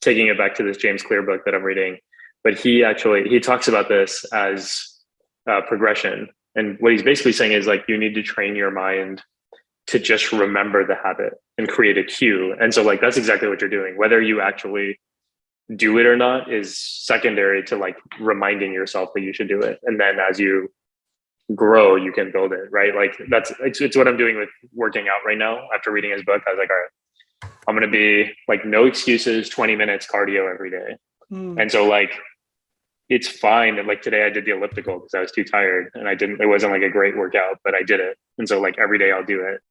taking it back to this James Clear book that I'm reading, but he talks about this as progression. And what he's basically saying is like, you need to train your mind to just remember the habit and create a cue. And so like, that's exactly what you're doing. Whether you actually do it or not is secondary to like reminding yourself that you should do it. And then as you grow, you can build it, right? Like it's what I'm doing with working out right now. After reading his book, I was like, all right, I'm going to be like, no excuses, 20 minutes cardio every day. And so like, it's fine. And like today I did the elliptical because I was too tired and it wasn't like a great workout, but I did it. And so like every day I'll do it.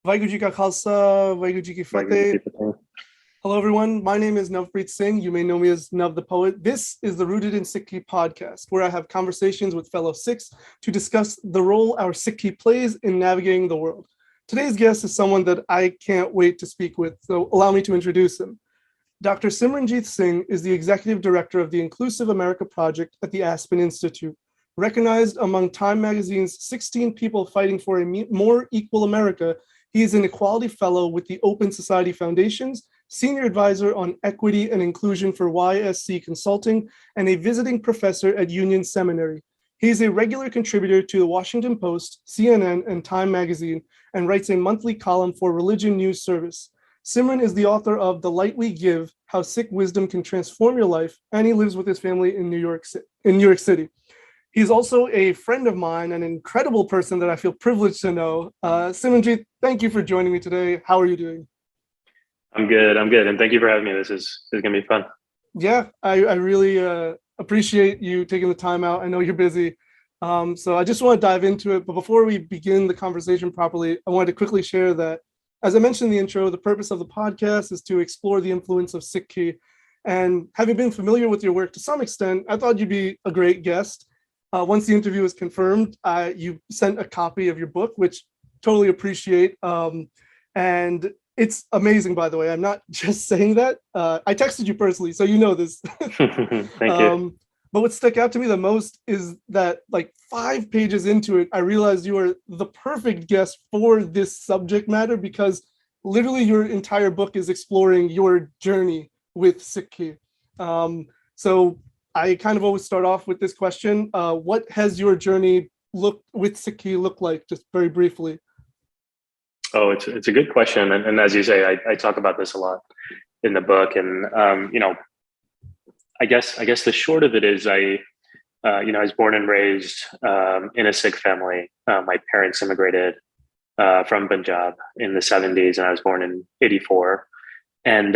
Vaheguru Ji Ka Khalsa, Vaheguru Ji Ki Fateh. Hello, everyone. My name is Navpreet Singh. You may know me as Nav the Poet. This is the Rooted in Sikhi podcast, where I have conversations with fellow Sikhs to discuss the role our Sikhi plays in navigating the world. Today's guest is someone that I can't wait to speak with, so allow me to introduce him. Dr. Simran Jeet Singh is the Executive Director of the Inclusive America Project at the Aspen Institute. Recognized among Time Magazine's 16 people fighting for a more equal America, he is an Equality Fellow with the Open Society Foundation's Senior Advisor on Equity and Inclusion for YSC Consulting, and a visiting professor at Union Seminary. He is a regular contributor to the Washington Post, CNN, and Time Magazine, and writes a monthly column for Religion News Service. Simran is the author of The Light We Give, How Sikh Wisdom Can Transform Your Life, and he lives with his family in New York City. He's also a friend of mine, an incredible person that I feel privileged to know. Simran Jeet, thank you for joining me today. How are you doing? I'm good. And thank you for having me. This is going to be fun. Yeah, I really appreciate you taking the time out. I know you're busy. So I just want to dive into it. But before we begin the conversation properly, I wanted to quickly share that, as I mentioned in the intro, the purpose of the podcast is to explore the influence of Sikhi. And having been familiar with your work to some extent, I thought you'd be a great guest. Once the interview was confirmed, you sent a copy of your book, which totally appreciate. And it's amazing, by the way. I'm not just saying that. I texted you personally, so you know this. Thank you. But what stuck out to me the most is that like 5 pages into it, I realized you are the perfect guest for this subject matter, because literally your entire book is exploring your journey with Sikhi. So I kind of always start off with this question. What has your journey with Sikhi look like, just very briefly? Oh, it's a good question. And as you say, I talk about this a lot in the book. And, I guess the short of it is I was born and raised in a Sikh family. My parents immigrated from Punjab in the 70s, and I was born in 84, and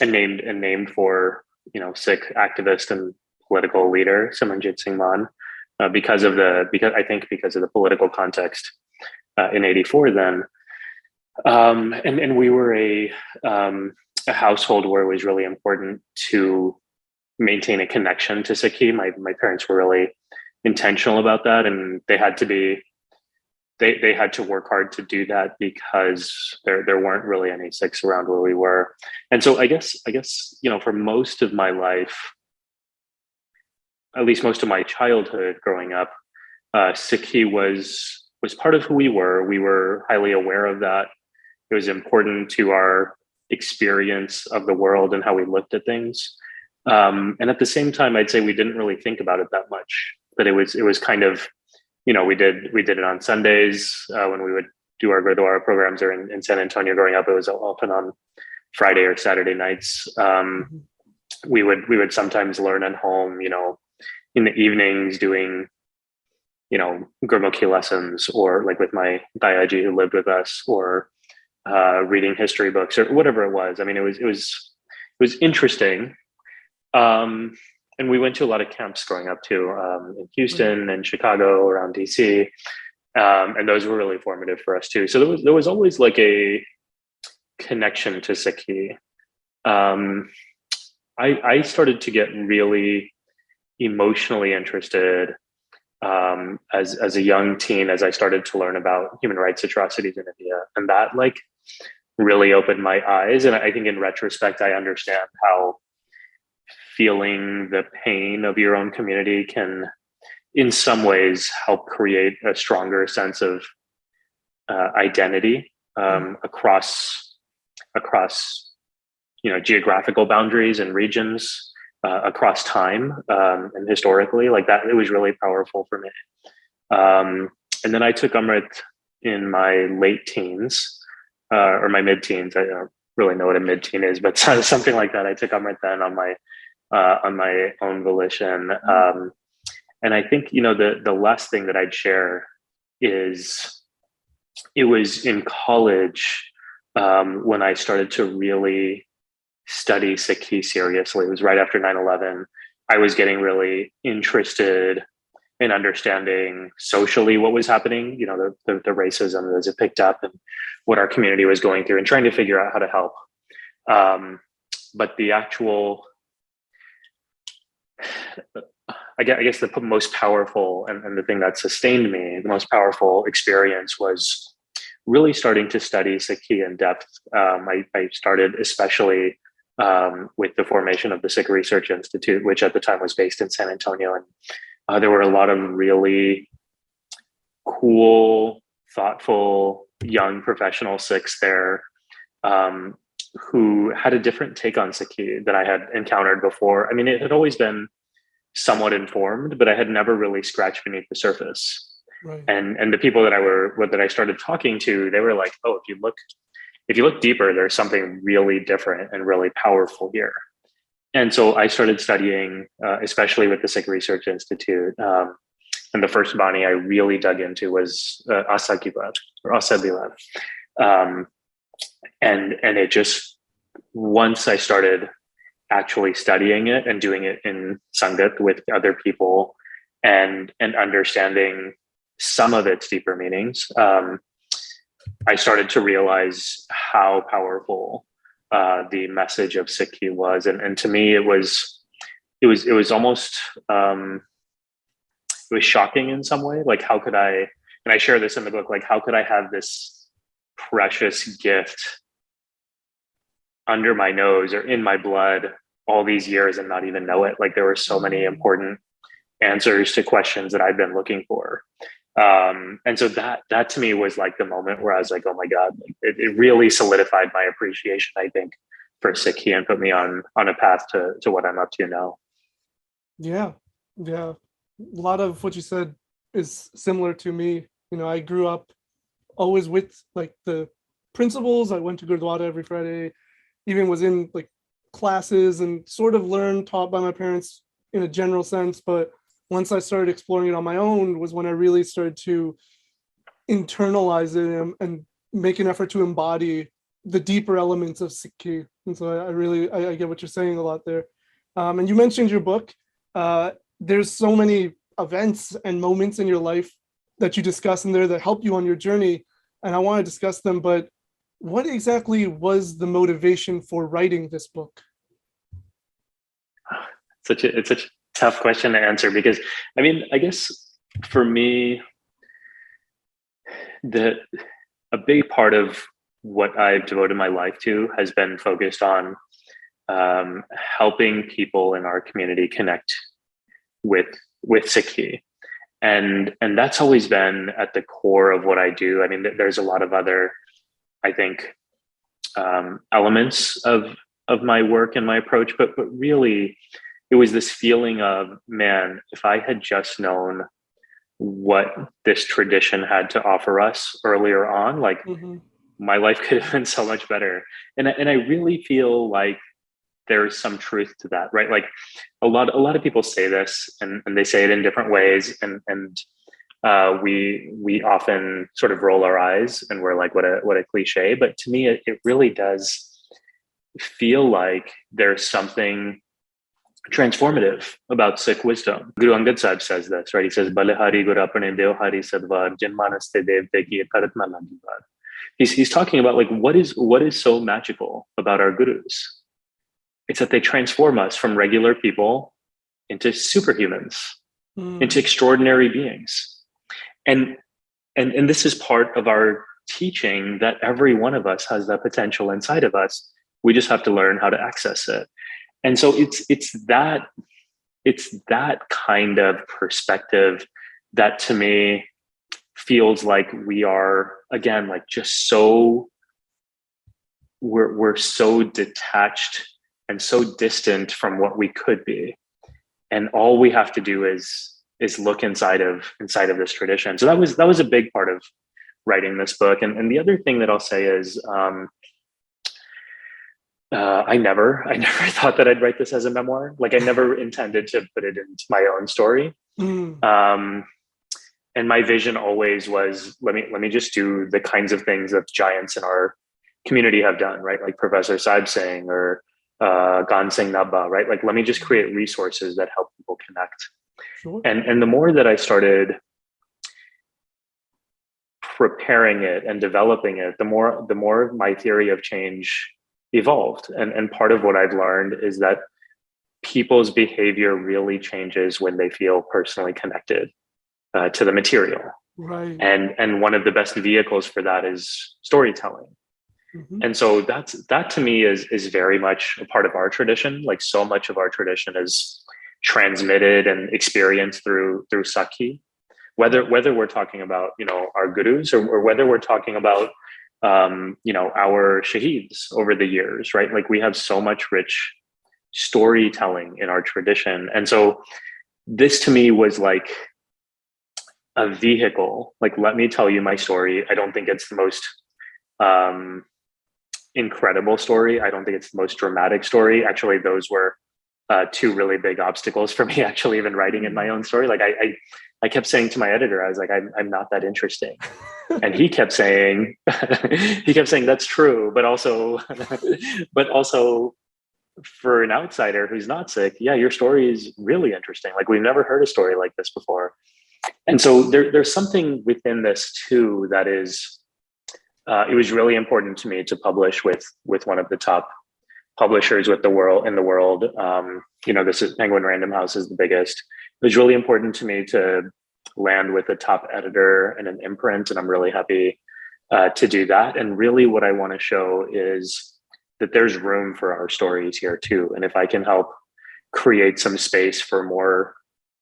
named for, Sikh activist and political leader Simran Jeet Singh because of the political context in 84 then. And we were a household where it was really important to maintain a connection to Sikhi. My parents were really intentional about that, and they had to work hard to do that because there weren't really any Sikhs around where we were. And so I guess for most of my life, at least most of my childhood growing up, Sikhi was part of who we were. We were highly aware of that. It was important to our experience of the world and how we looked at things. And at the same time, I'd say we didn't really think about it that much, but it was kind of, we did it on Sundays when we would do our Gurdwara programs, or in San Antonio growing up, it was often on Friday or Saturday nights. We would sometimes learn at home, in the evenings doing, Gurmukhi lessons, or like with my Dayaji who lived with us, or reading history books or whatever it was. I mean, it was interesting. And we went to a lot of camps growing up too, in Houston and Chicago, around DC. And those were really formative for us too. So there was always like a connection to Sikhi. I started to get really emotionally interested as a young teen, as I started to learn about human rights atrocities in India, and that like really opened my eyes. And I think in retrospect, I understand how feeling the pain of your own community can, in some ways, help create a stronger sense of identity across geographical boundaries and regions, across time, and historically. Like that, it was really powerful for me. And then I took Amrit in my late teens, or my mid-teens. I don't really know what a mid-teen is, but something like that. I took Amrit then on my own volition. And I think, the last thing that I'd share is it was in college when I started to really study Sikhi seriously. It was right after 9/11. I was getting really interested in understanding socially what was happening, the racism as it picked up and what our community was going through, and trying to figure out how to help. But the actual, I guess the most powerful and the thing that sustained me, the most powerful experience was really starting to study Sikhi in depth. I started especially with the formation of the Sikh Research Institute, which at the time was based in San Antonio. And there were a lot of really cool, thoughtful, young professional Sikhs there who had a different take on Sikhi that I had encountered before. I mean, it had always been somewhat informed, but I had never really scratched beneath the surface. Right. And the people that I started talking to, they were like, "Oh, if you look deeper, there's something really different and really powerful here." And so I started studying, especially with the Sikh Research Institute. And the first Bani I really dug into was Asagilat or Asabilat. And it just, once I started actually studying it and doing it in Sangat with other people and understanding some of its deeper meanings, I started to realize how powerful the message of Sikhi was. And to me, it was almost, it was shocking in some way. Like, how could I, and I share this in the book, like, how could I have this precious gift under my nose or in my blood all these years and not even know it? Like, there were so many important answers to questions that I've been looking for. And so that to me was like the moment where I was like, oh my God, it really solidified my appreciation, I think, for Sikhi and put me on a path to what I'm up to now. Yeah. A lot of what you said is similar to me. I grew up always with like the principles. I went to Gurdwara every Friday, even was in like classes and sort of taught by my parents in a general sense. But once I started exploring it on my own was when I really started to internalize it and make an effort to embody the deeper elements of Sikhi. And so I get what you're saying a lot there. And you mentioned your book. There's so many events and moments in your life that you discuss in there that help you on your journey. And I want to discuss them, but what exactly was the motivation for writing this book? It's such a tough question to answer, because I mean, I guess for me, a big part of what I've devoted my life to has been focused on helping people in our community connect with Sikhi. And that's always been at the core of what I do. I mean, there's a lot of other, I think, elements of my work and my approach, but really it was this feeling of, man, if I had just known what this tradition had to offer us earlier on, like my life could have been so much better. And I really feel like there's some truth to that, right? Like a lot of people say this and they say it in different ways. And we often sort of roll our eyes and we're like, what a cliche. But to me, it really does feel like there's something transformative about Sikh wisdom. Guru Angad Sahib says this, right? He says, "Balihari Gurapane Devhari Sadvar Janmanaste Devte Ki Karatma Lagivar." He's talking about like what is so magical about our gurus. It's that they transform us from regular people into superhumans, into extraordinary beings. And this is part of our teaching, that every one of us has that potential inside of us. We just have to learn how to access it. And so it's that kind of perspective that to me feels like we are again, like just so we're so detached and so distant from what we could be, and all we have to do is look inside of this tradition. So that was a big part of writing this book. And the other thing that I'll say is, I never thought that I'd write this as a memoir. Like, I never intended to put it into my own story. And my vision always was, let me just do the kinds of things that giants in our community have done, right? Like Professor Saib Singh or Gan Singh Nabba, right? Like, let me just create resources that help people connect. Sure. And the more that I started preparing it and developing it, the more my theory of change evolved. And part of what I've learned is that people's behavior really changes when they feel personally connected to the material. Right. And one of the best vehicles for that is storytelling. And so that to me is very much a part of our tradition. Like, so much of our tradition is transmitted and experienced through Sakhi, whether we're talking about, our gurus, or whether we're talking about our shaheeds over the years, right? Like, we have so much rich storytelling in our tradition. And so this to me was like a vehicle. Like, let me tell you my story. I don't think it's the most incredible story. I don't think it's the most dramatic story. Actually, those were two really big obstacles for me, actually, even writing in my own story. Like, I kept saying to my editor, I was like, I'm not that interesting. And he kept saying, that's true. But also for an outsider who's not Sikh, yeah, your story is really interesting. Like, we've never heard a story like this before. And so there's something within this too, that is, it was really important to me to publish with one of the top publishers in the world. This is Penguin Random House is the biggest. It was really important to me to land with a top editor and an imprint, and I'm really happy to do that. And really, what I want to show is that there's room for our stories here too. And if I can help create some space for more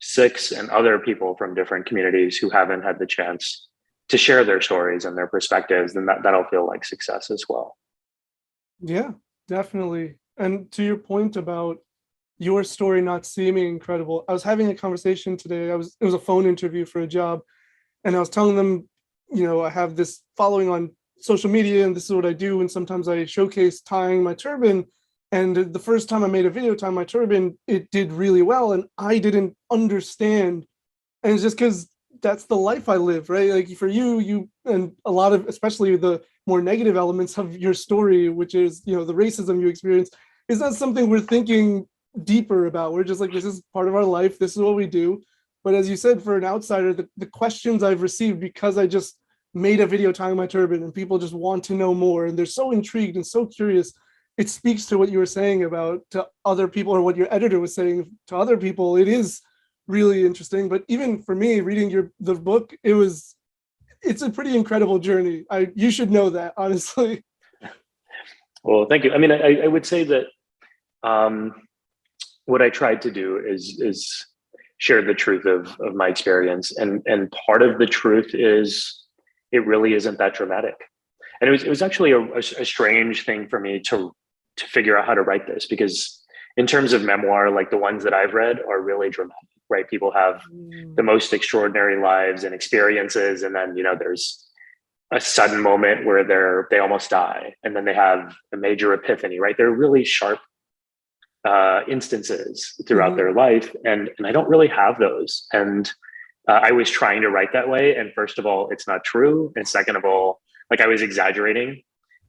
Sikhs and other people from different communities who haven't had the chance to share their stories and their perspectives, then that'll feel like success as well. Yeah, definitely. And to your point about your story not seeming incredible, I was having a conversation today. It was a phone interview for a job, and I was telling them, I have this following on social media, and this is what I do. And sometimes I showcase tying my turban. And the first time I made a video tying my turban, it did really well, and I didn't understand. And it's just because that's the life I live, right? Like, for you and a lot of, especially the more negative elements of your story, which is, the racism you experience, is not something we're thinking deeper about. We're just like, this is part of our life. This is what we do. But as you said, for an outsider, the questions I've received because I just made a video tying my turban, and people just want to know more, and they're so intrigued and so curious. It speaks to what you were saying about to other people, or what your editor was saying to other people. It is really interesting. But even for me, reading the book, it's a pretty incredible journey. You should know that, honestly. Well, thank you. I mean, I would say that what I tried to do is share the truth of my experience, and part of the truth is it really isn't that dramatic. And it was actually a strange thing for me to figure out how to write this, because in terms of memoir, like the ones that I've read are really dramatic, right? People have the most extraordinary lives and experiences, and then there's a sudden moment where they almost die, and then they have a major epiphany, right? They're really sharp instances throughout their life, and I don't really have those. And I was trying to write that way, and first of all, it's not true, and second of all, like, I was exaggerating,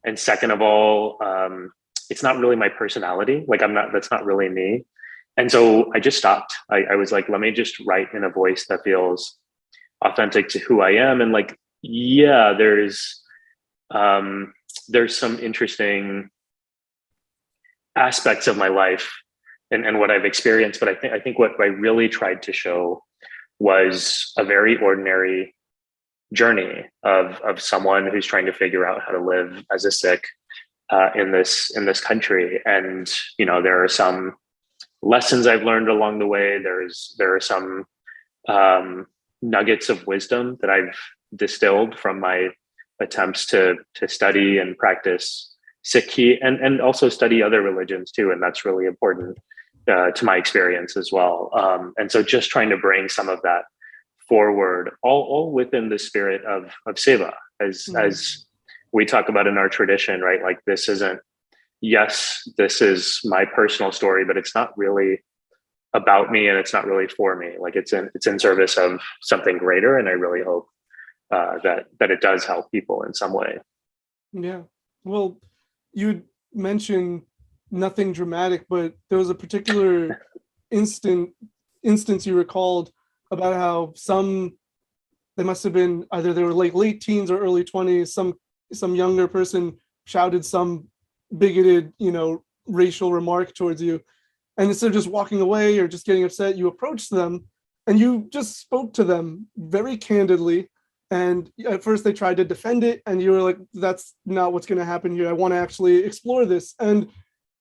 and second of all, it's not really my personality. Like, that's not really me. And so I just stopped. I was like, let me just write in a voice that feels authentic to who I am. And like, yeah, there's some interesting aspects of my life and what I've experienced. But I think what I really tried to show was a very ordinary journey of someone who's trying to figure out how to live as a Sikh in this country. And there are some lessons I've learned along the way. There are some nuggets of wisdom that I've distilled from my attempts to study and practice Sikhi and also study other religions too. And that's really important to my experience as well. And so just trying to bring some of that forward, all within the spirit of seva, as we talk about in our tradition, right? Like this isn't, yes, this is my personal story, but it's not really about me and it's not really for me. Like it's in service of something greater. And I really hope that it does help people in some way. Yeah. Well, you mentioned nothing dramatic, but there was a particular instance you recalled about how they must have been either they were like late teens or early 20s, some younger person shouted some bigoted, racial remark towards you. And instead of just walking away or just getting upset, you approached them and you just spoke to them very candidly. And at first they tried to defend it and you were like, that's not what's going to happen here. I want to actually explore this. And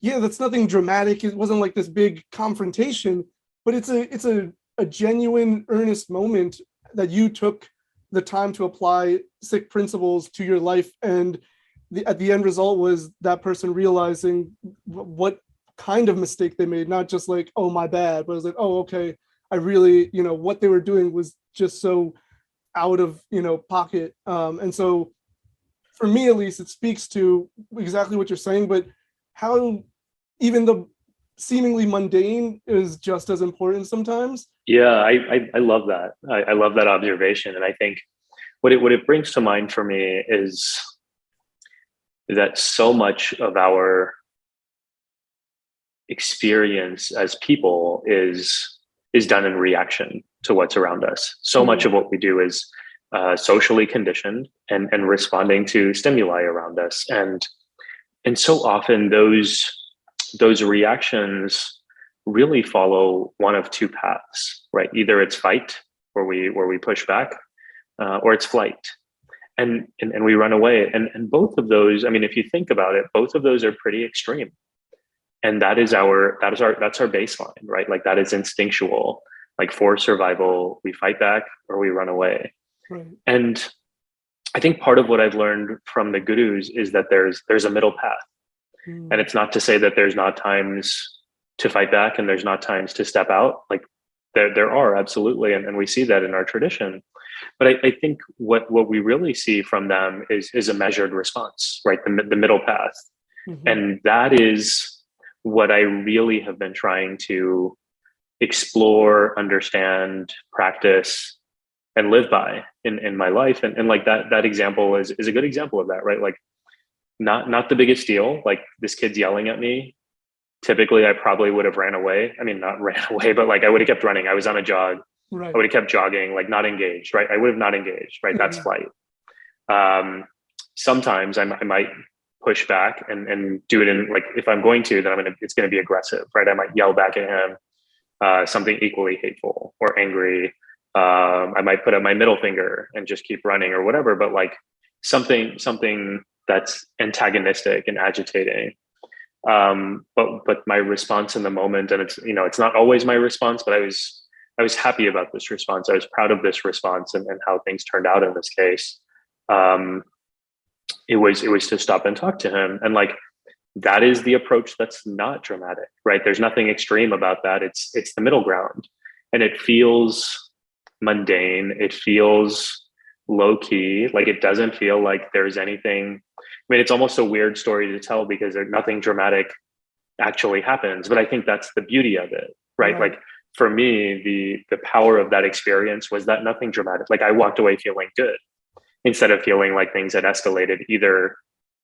yeah, that's nothing dramatic. It wasn't like this big confrontation, but it's a genuine, earnest moment that you took the time to apply Sikh principles to your life. And at the end result was that person realizing what kind of mistake they made, not just like, oh, my bad, but it was like, oh, okay, I really, what they were doing was just so out of, pocket. And so for me, at least, it speaks to exactly what you're saying, but how even the seemingly mundane is just as important sometimes. Yeah, I love that. I love that observation. And I think what it brings to mind for me is that so much of our experience as people is done in reaction to what's around us. So much of what we do is socially conditioned and responding to stimuli around us. And so often those reactions really follow one of two paths, right? Either it's fight, where we push back, or it's flight, and we run away. And both of those, I mean, if you think about it, both of those are pretty extreme. And that's our baseline, right? Like that is instinctual. Like for survival, we fight back or we run away. Right. And I think part of what I've learned from the gurus is that there's a middle path. And it's not to say that there's not times to fight back and there's not times to step out. Like there are, absolutely. And we see that in our tradition. But I think what we really see from them is a measured response, right? The middle path. Mm-hmm. And that is what I really have been trying to explore, understand, practice, and live by in my life. And like that example is a good example of that, right? Like not the biggest deal. Like this kid's yelling at me. Typically, I probably would have ran away. I mean, not ran away, but like I would have kept running. I was on a jog. Right. I would have kept jogging, like not engaged, right? I would have not engaged, right? Mm-hmm. That's flight. Sometimes I might push back and do it in, like, if I'm going to, then it's going to be aggressive, right? I might yell back at him something equally hateful or angry. I might put up my middle finger and just keep running or whatever, but like something that's antagonistic and agitating. But my response in the moment, and it's not always my response, but I was happy about this response. I was proud of this response and how things turned out in this case. It was to stop and talk to him. And like, that is the approach that's not dramatic, right? There's nothing extreme about that. It's the middle ground, and it feels mundane. It feels low key. Like it doesn't feel like there's anything. I mean, it's almost a weird story to tell because nothing dramatic actually happens, but I think that's the beauty of it, right? Like for me, the power of that experience was that nothing dramatic. Like I walked away feeling good instead of feeling like things had escalated either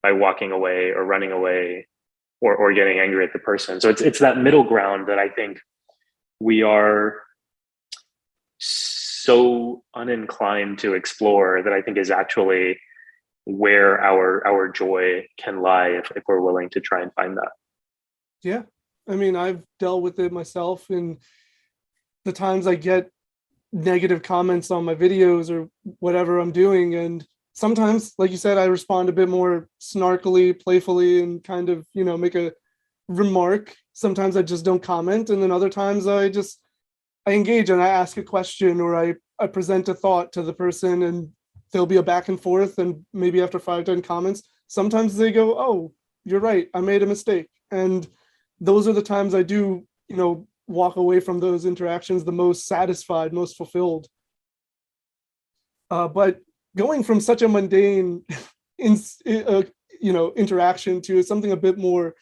by walking away or running away or getting angry at the person. So it's that middle ground that I think we are so uninclined to explore, that I think is actually where our joy can lie if we're willing to try and find that. Yeah. I mean, I've dealt with it myself, and the times I get negative comments on my videos or whatever I'm doing, and sometimes, like you said, I respond a bit more snarkily, playfully, and kind of, make a remark. Sometimes I just don't comment, and then other times I engage and I ask a question, or I present a thought to the person, and there'll be a back and forth, and maybe after 5-10 comments, sometimes they go, oh, you're right, I made a mistake. And those are the times I do, walk away from those interactions the most satisfied, most fulfilled. But going from such a mundane interaction to something a bit more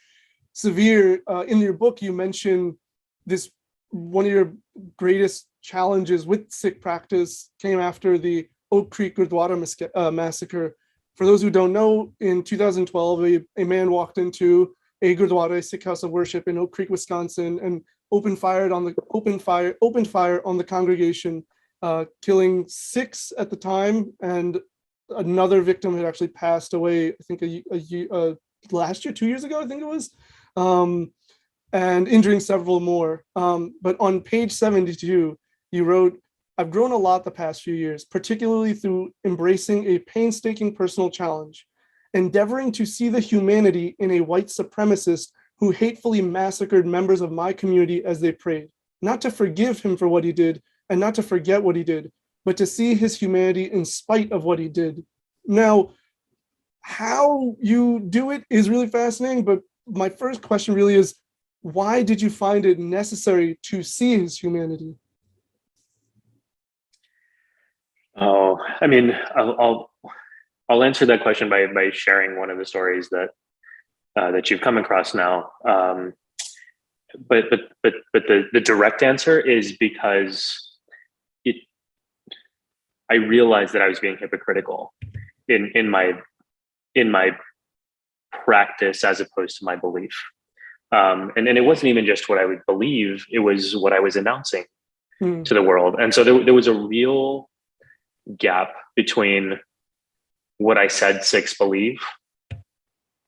severe, in your book you mention this, one of your greatest challenges with Sikh practice came after the Oak Creek Gurdwara massacre. For those who don't know, in 2012, a man walked into a Gurdwara, a Sikh house of worship in Oak Creek, Wisconsin, and opened fire on the congregation, killing 6 at the time, and another victim had actually passed away, I think last year, 2 years ago, I think it was, and injuring several more. But on page 72, you wrote, I've grown a lot the past few years, particularly through embracing a painstaking personal challenge, endeavoring to see the humanity in a white supremacist who hatefully massacred members of my community as they prayed, not to forgive him for what he did and not to forget what he did, but to see his humanity in spite of what he did. Now, how you do it is really fascinating, but my first question really is, why did you find it necessary to see his humanity? Oh, I mean, I'll answer that question by sharing one of the stories that you've come across now. But the direct answer is because I realized that I was being hypocritical in my practice as opposed to my belief. And it wasn't even just what I would believe, it was what I was announcing to the world. And so there was a real gap between what I said Sikhs believe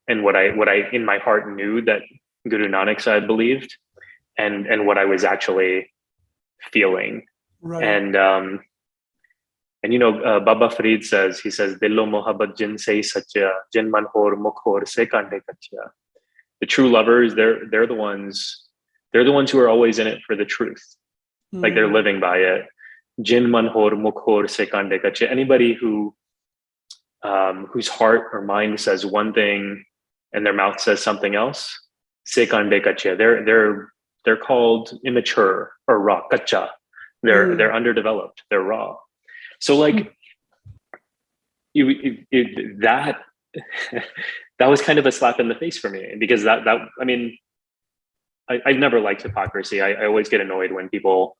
and what I in my heart knew that Guru Nanak Sahib believed, and what I was actually feeling. Right. And Baba Farid says, Dillo mohabbat jin se sacha, jin man hor mukh hor se kande kachya. The true lovers, they're the ones who are always in it for the truth. Like they're living by it. Jin man hor mukh hor se kande kachya. Anybody whose heart or mind says one thing and their mouth says something else, se kande kachya. They're called immature or raw, kacha. They're underdeveloped. They're raw. So like that was kind of a slap in the face for me, because I've never liked hypocrisy. I always get annoyed when people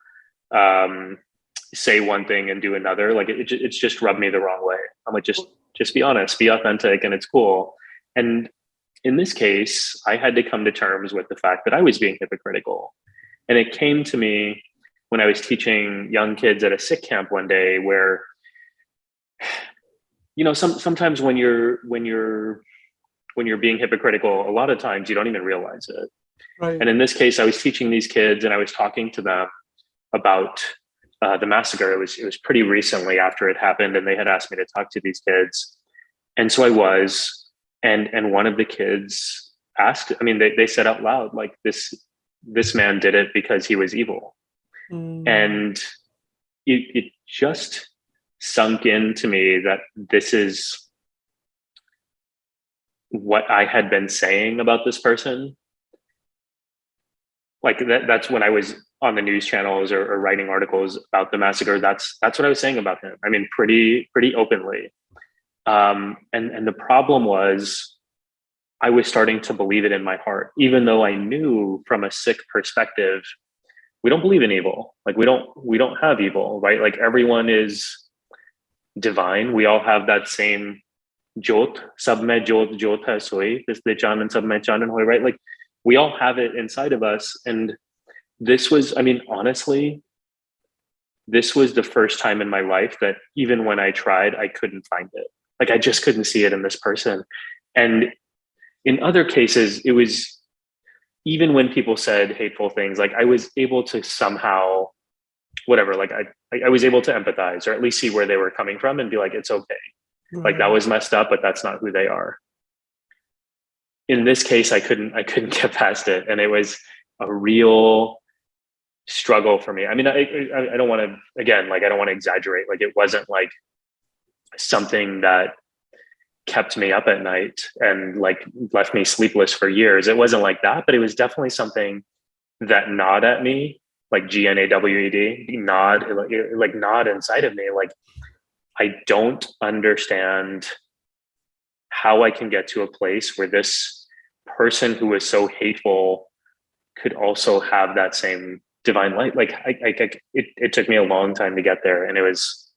say one thing and do another. Like it's just rubbed me the wrong way. I'm like, just be honest, be authentic, and it's cool. And in this case, I had to come to terms with the fact that I was being hypocritical. And it came to me when I was teaching young kids at a Sikh camp one day, where, sometimes when you're being hypocritical, a lot of times you don't even realize it. Right. And in this case, I was teaching these kids and I was talking to them about the massacre. It was pretty recently after it happened, and they had asked me to talk to these kids. And so I was, and one of the kids asked, they said out loud, like, this man did it because he was evil. And it just sunk into me that this is what I had been saying about this person. Like that's when I was on the news channels or writing articles about the massacre. That's what I was saying about him. I mean, pretty openly. And the problem was, I was starting to believe it in my heart, even though I knew from a Sikh perspective, we don't believe in evil. Like we don't have evil, right? Like everyone is divine. We all have that same jot, sab mein jot hai soi, isliye chanan sab mein chanan hoy, right? Like we all have it inside of us. And this was, honestly, this was the first time in my life that even when I tried, I couldn't find it. Like I just couldn't see it in this person. And in other cases, it was, even when people said hateful things, like I was able to somehow, whatever, like I was able to empathize, or at least see where they were coming from and be like, it's okay. Mm-hmm. Like that was messed up, but that's not who they are. In this case, I couldn't get past it. And it was a real struggle for me. I don't want to, again, like, I don't want to exaggerate. Like it wasn't like something that kept me up at night and like left me sleepless for years. It wasn't like that, but it was definitely something that gnawed at me, like GNAWED, gnawed inside of me. Like, I don't understand how I can get to a place where this person who is so hateful could also have that same divine light. Like, it took me a long time to get there, and it was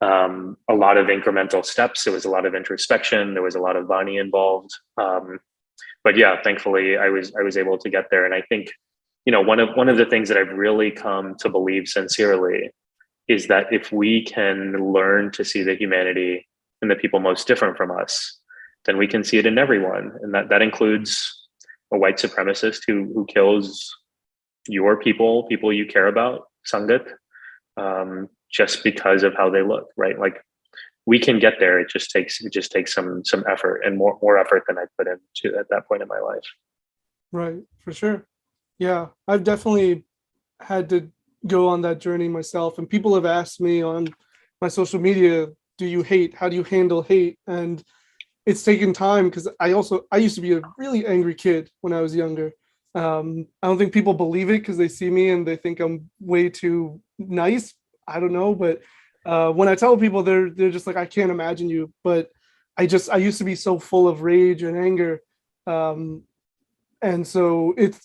a lot of incremental steps. There was a lot of introspection. There was a lot of Vani involved. But yeah, thankfully, I was able to get there. And I think, one of the things that I've really come to believe sincerely is that if we can learn to see the humanity in the people most different from us, then we can see it in everyone, and that includes a white supremacist who kills your people you care about, Sangat, just because of how they look, right? Like, we can get there. It just takes some effort, and more effort than I put into at that point in my life. Right, for sure. Yeah, I've definitely had to go on that journey myself, and people have asked me on my social media, do you hate? How do you handle hate? And it's taken time, because I used to be a really angry kid when I was younger. I don't think people believe it because they see me and they think I'm way too nice. I don't know, but when I tell people, they're just like, I can't imagine you. But I used to be so full of rage and anger, and so it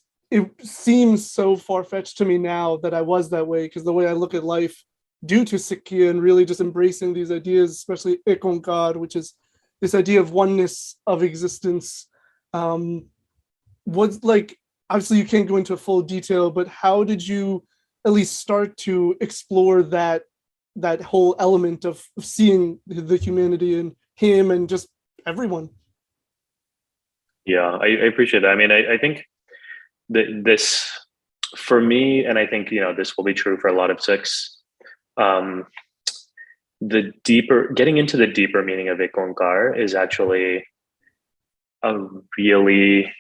seems so far-fetched to me now that I was that way, because the way I look at life due to Sikhi and really just embracing these ideas, especially Ekonkar, which is this idea of oneness of existence. What's like, obviously you can't go into full detail, but how did you at least start to explore that whole element of seeing the humanity in him and just everyone? Yeah, I appreciate that. I mean, I think that this, for me, and I think, this will be true for a lot of Sikhs, getting into the deeper meaning of Ekonkar is actually a really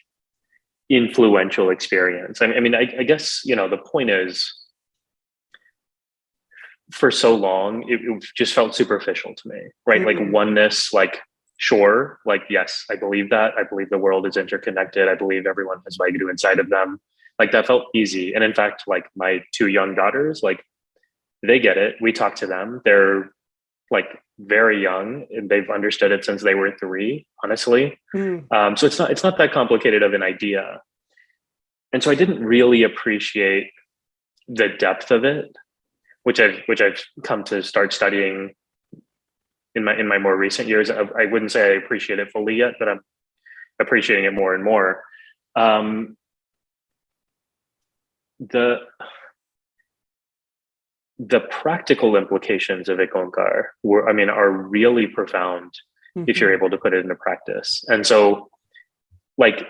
influential experience. I mean, I guess, the point is, for so long, it just felt superficial to me, right? Mm-hmm. Like, oneness, like, sure, like, yes, I believe that. I believe the world is interconnected. I believe everyone has Vaheguru inside of them. Like, that felt easy. And in fact, like, my two young daughters, like, they get it. We talk to them. They're like very young, and they've understood it since they were 3, honestly. So it's not that complicated of an idea. And so I didn't really appreciate the depth of it, which I've come to start studying in my more recent years. I wouldn't say I appreciate it fully yet, but I'm appreciating it more and more. The practical implications of Ekonkar are really profound, if you're able to put it into practice. And so, like,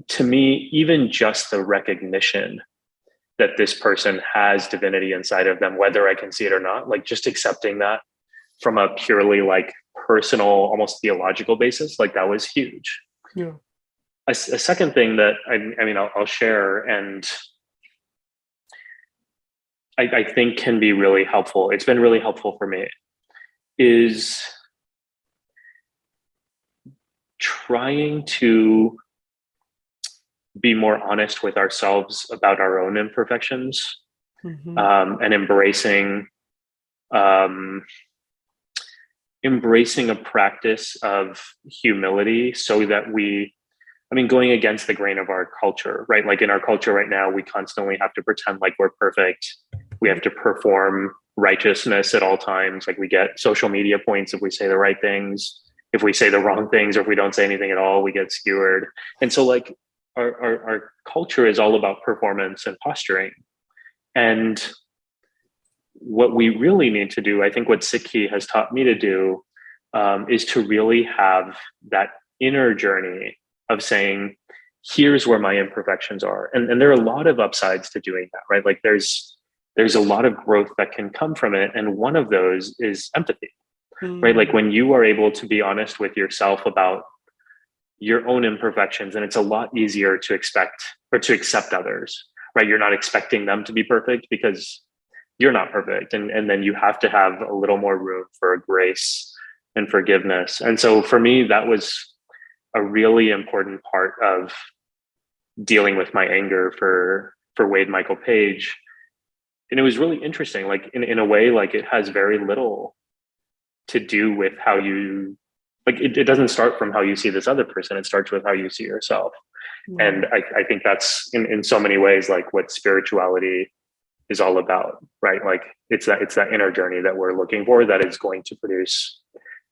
to me, even just the recognition that this person has divinity inside of them, whether I can see it or not, like, just accepting that from a purely like personal, almost theological basis, like, that was huge. Yeah. A second thing that I'll share, and I think can be really helpful, it's been really helpful for me, is trying to be more honest with ourselves about our own imperfections, and embracing a practice of humility, so that going against the grain of our culture, right? Like, in our culture right now, we constantly have to pretend like we're perfect. We have to perform righteousness at all times. Like, we get social media points if we say the right things. If we say the wrong things, or if we don't say anything at all, we get skewered. And so, like, our culture is all about performance and posturing. And what we really need to do, I think what Sikhi has taught me to do, is to really have that inner journey of saying, here's where my imperfections are. And there are a lot of upsides to doing that, right? Like, there's a lot of growth that can come from it. And one of those is empathy, right? Like, when you are able to be honest with yourself about your own imperfections, and it's a lot easier to expect or to accept others, right? You're not expecting them to be perfect because you're not perfect. And then you have to have a little more room for grace and forgiveness. And so for me, that was a really important part of dealing with my anger for Wade Michael Page. And it was really interesting, like in a way, like it has very little to do with how you, like it doesn't start from how you see this other person. It starts with how you see yourself. And I think that's in so many ways like what spirituality is all about, right? Like it's that inner journey that we're looking for that is going to produce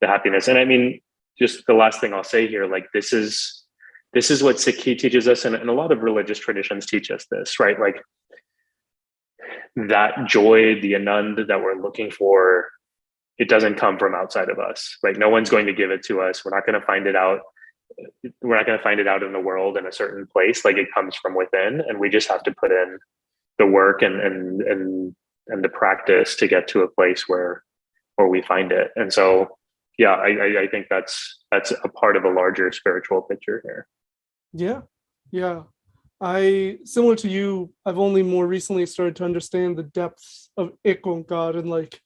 the happiness. And I mean, just the last thing I'll say here, like this is what Sikhi teaches us, and a lot of religious traditions teach us this, right? Like that joy, the anand that we're looking for, it doesn't come from outside of us, right? No one's going to give it to us. We're not going to find it out. We're not going to find it out in the world in a certain place. Like it comes from within, and we just have to put in the work and the practice to get to a place where we find it. And so, yeah, I think that's a part of a larger spiritual picture here. Yeah. Similar to you, I've only more recently started to understand the depths of Ik Onkar and like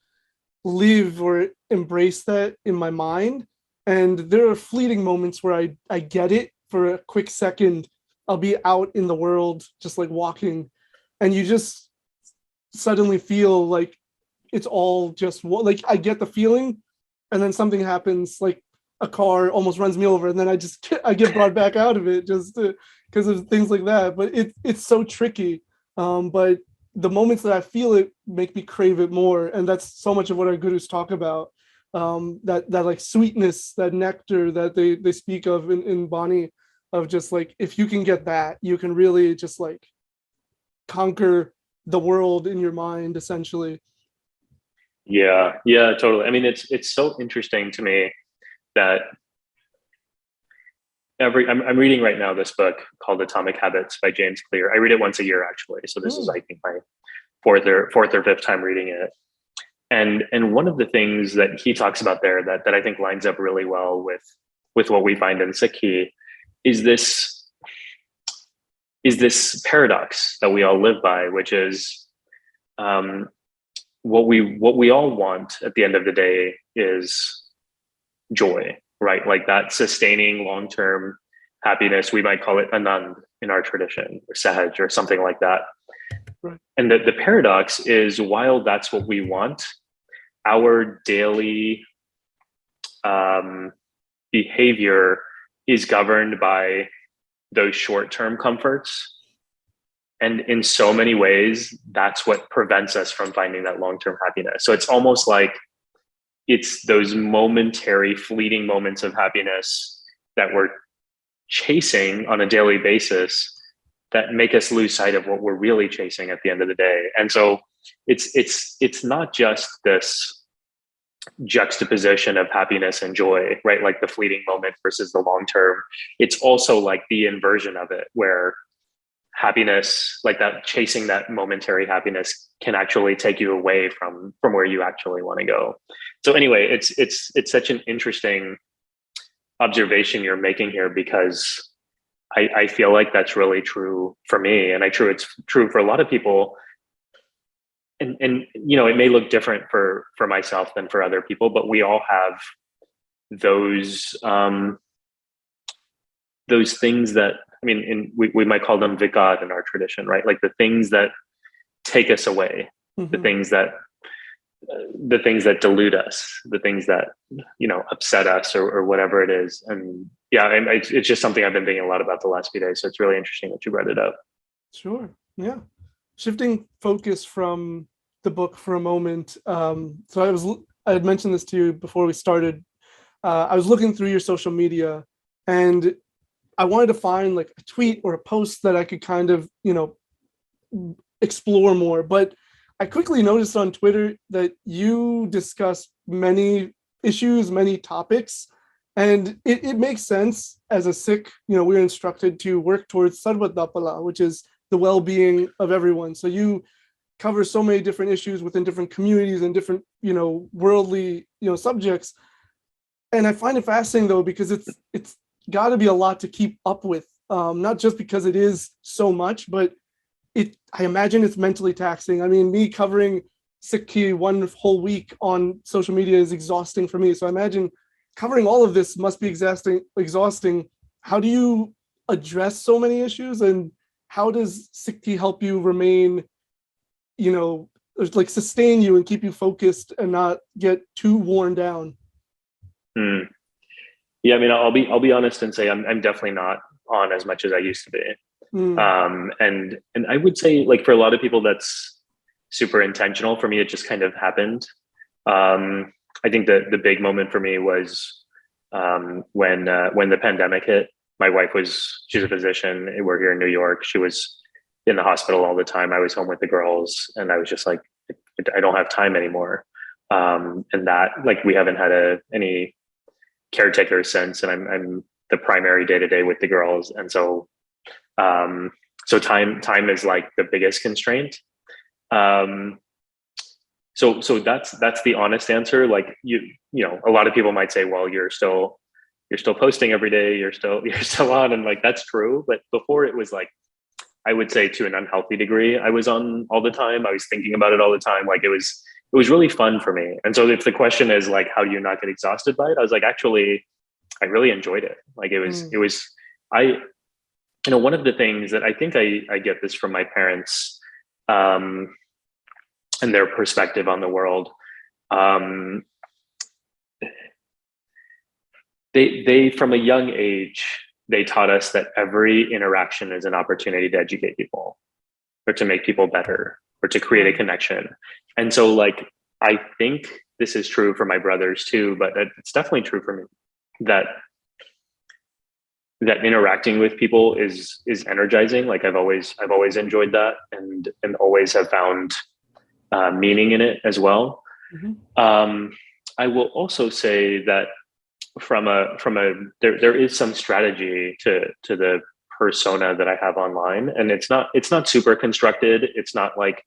live or embrace that in my mind. And there are fleeting moments where I get it for a quick second. I'll be out in the world, just like walking, and you just suddenly feel like it's all just like I get the feeling, and then something happens, like a car almost runs me over, and then I get brought back out of it just because of things like that. But it's so tricky. But the moments that I feel it make me crave it more, and that's so much of what our gurus talk about. That like sweetness, that nectar that they speak of in Bani, of just like if you can get that, you can really just like conquer the world in your mind, essentially. Yeah, totally. I mean, it's so interesting to me that I'm reading right now this book called Atomic Habits by James Clear. I read it once a year actually, so this is I think my fourth or fifth time reading it. And one of the things that he talks about there that I think lines up really well with what we find in Sikhi is this paradox that we all live by, which is what we all want at the end of the day is joy, right? Like that sustaining long-term happiness. We might call it anand in our tradition, or sahaj, or something like that. Right. And the paradox is, while that's what we want, our daily behavior is governed by those short-term comforts. And in so many ways, that's what prevents us from finding that long-term happiness. So it's almost like it's those momentary, fleeting moments of happiness that we're chasing on a daily basis that make us lose sight of what we're really chasing at the end of the day. And so it's not just this juxtaposition of happiness and joy, right? Like the fleeting moment versus the long term. It's also like the inversion of it, where happiness, like that, chasing that momentary happiness can actually take you away from where you actually want to go. So anyway, it's such an interesting observation you're making here, because I feel like that's really true for me, and it's true for a lot of people. And you know, it may look different for myself than for other people, but we all have those things that, I mean, we might call them vikad in our tradition, right? Like the things that take us away, the things that delude us, the things that, you know, upset us or whatever it is. And yeah, and it's just something I've been thinking a lot about the last few days. So it's really interesting that you brought it up. Sure. Yeah. Shifting focus from the book for a moment. So I had mentioned this to you before we started. I was looking through your social media, and I wanted to find like a tweet or a post that I could kind of, you know, explore more. But I quickly noticed on Twitter that you discuss many issues, many topics, and it makes sense. As a Sikh, you know, we're instructed to work towards sarvat da pala, which is the well-being of everyone. So you cover so many different issues within different communities and different, you know, worldly, you know, subjects. And I find it fascinating though, because it's got to be a lot to keep up with, not just because it is so much, but I imagine it's mentally taxing. I mean, me covering Sikhi one whole week on social media is exhausting for me. So I imagine covering all of this must be exhausting. How do you address so many issues, and how does Sikhi help you remain, like sustain you and keep you focused and not get too worn down? Yeah, I mean, I'll be honest and say I'm definitely not on as much as I used to be. And I would say, like, for a lot of people that's super intentional. For me, it just kind of happened. I think the big moment for me was when the pandemic hit. My wife she's a physician. We're here in New York. She was in the hospital all the time. I was home with the girls, and I was just like, I don't have time anymore. And that, like, we haven't had any caretaker since, and I'm the primary day to day with the girls, and so time is like the biggest constraint. So that's the honest answer. Like, a lot of people might say, well, you're still posting every day, you're still on, and like, that's true. But before, it was like, I would say, to an unhealthy degree, I was on all the time. I was thinking about it all the time. Like, it was really fun for me. And so if the question is like, how do you not get exhausted by it? I was like, actually, I really enjoyed it. Like, it was one of the things that I think I get this from my parents, and their perspective on the world. They from a young age, they taught us that every interaction is an opportunity to educate people, or to make people better, or to create a connection. And so, like, I think this is true for my brothers too, but it's definitely true for me, that interacting with people is energizing. Like, I've always enjoyed that, and always have found meaning in it as well. I will also say that there is some strategy to the persona that I have online, and it's not super constructed. It's not like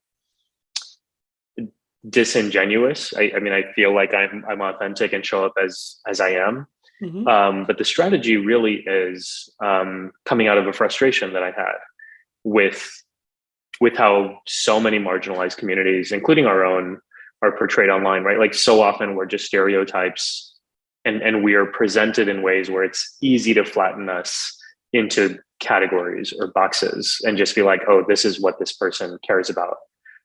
disingenuous. I mean, I feel like I'm authentic and show up as I am. But the strategy really is coming out of a frustration that I had with how so many marginalized communities, including our own, are portrayed online, right? Like, so often we're just stereotypes, and we are presented in ways where it's easy to flatten us into categories or boxes and just be like, oh, this is what this person cares about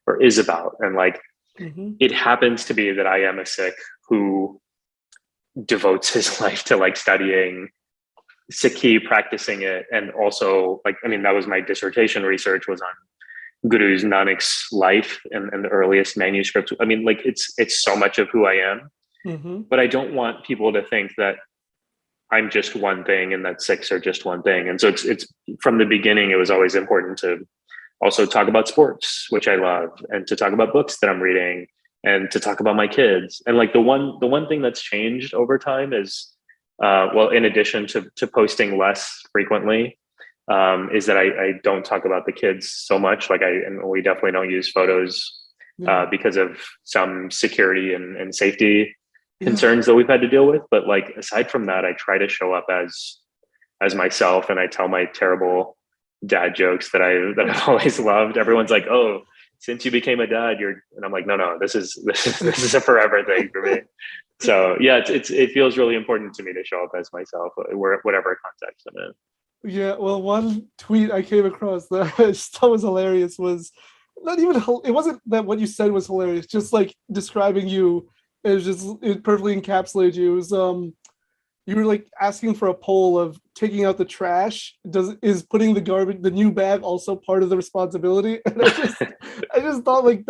or is about. And like, it happens to be that I am a Sikh who devotes his life to like studying Sikhi, practicing it. And also, like, I mean, that was my dissertation research, was on Guru's Nanak's life and the earliest manuscripts. I mean, like, it's so much of who I am. But I don't want people to think that I'm just one thing and that Sikhs are just one thing. And so it's from the beginning, it was always important to also talk about sports, which I love, and to talk about books that I'm reading, and to talk about my kids. And like, the one thing that's changed over time is, well, in addition to posting less frequently, is that I don't talk about the kids so much. Like, and we definitely don't use photos because of some security and safety concerns that we've had to deal with. But like, aside from that, I try to show up as myself, and I tell my terrible dad jokes that I've always loved. Everyone's like, oh, since you became a dad, and I'm like, no, this is a forever thing for me. So yeah, it feels really important to me to show up as myself, whatever context I'm in. Yeah, well, one tweet I came across that I just thought was hilarious was it wasn't that what you said was hilarious, just like describing you, it perfectly encapsulated you. It was you were like asking for a poll of taking out the trash. Is putting the new bag also part of the responsibility? And I just thought, like,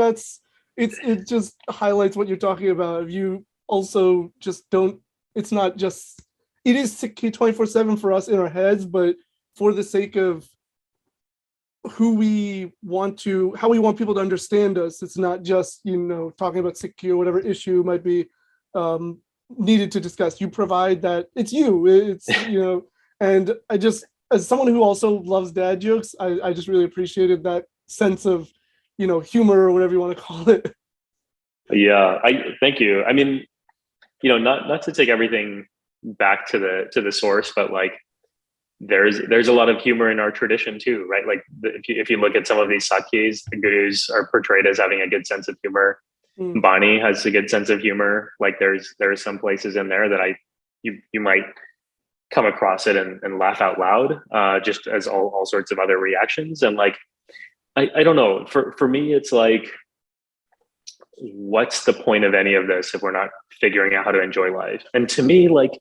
it just highlights what you're talking about. If you also just don't, it's not just, it is 24/7 for us in our heads, but for the sake of how we want people to understand us, it's not just, talking about Sikhi or whatever issue might be needed to discuss. You provide that, it's and I just, as someone who also loves dad jokes, I just really appreciated that sense of, humor, or whatever you want to call it. Yeah, thank you. I mean, not to take everything back to the source, but like, there's a lot of humor in our tradition too, right? Like, if you look at some of these Sakhis, the gurus are portrayed as having a good sense of humor. Bani has a good sense of humor. Like, there are some places in there that you might come across it and laugh out loud, just as all sorts of other reactions. And like, I don't know, for me, it's like, what's the point of any of this if we're not figuring out how to enjoy life? And to me, like,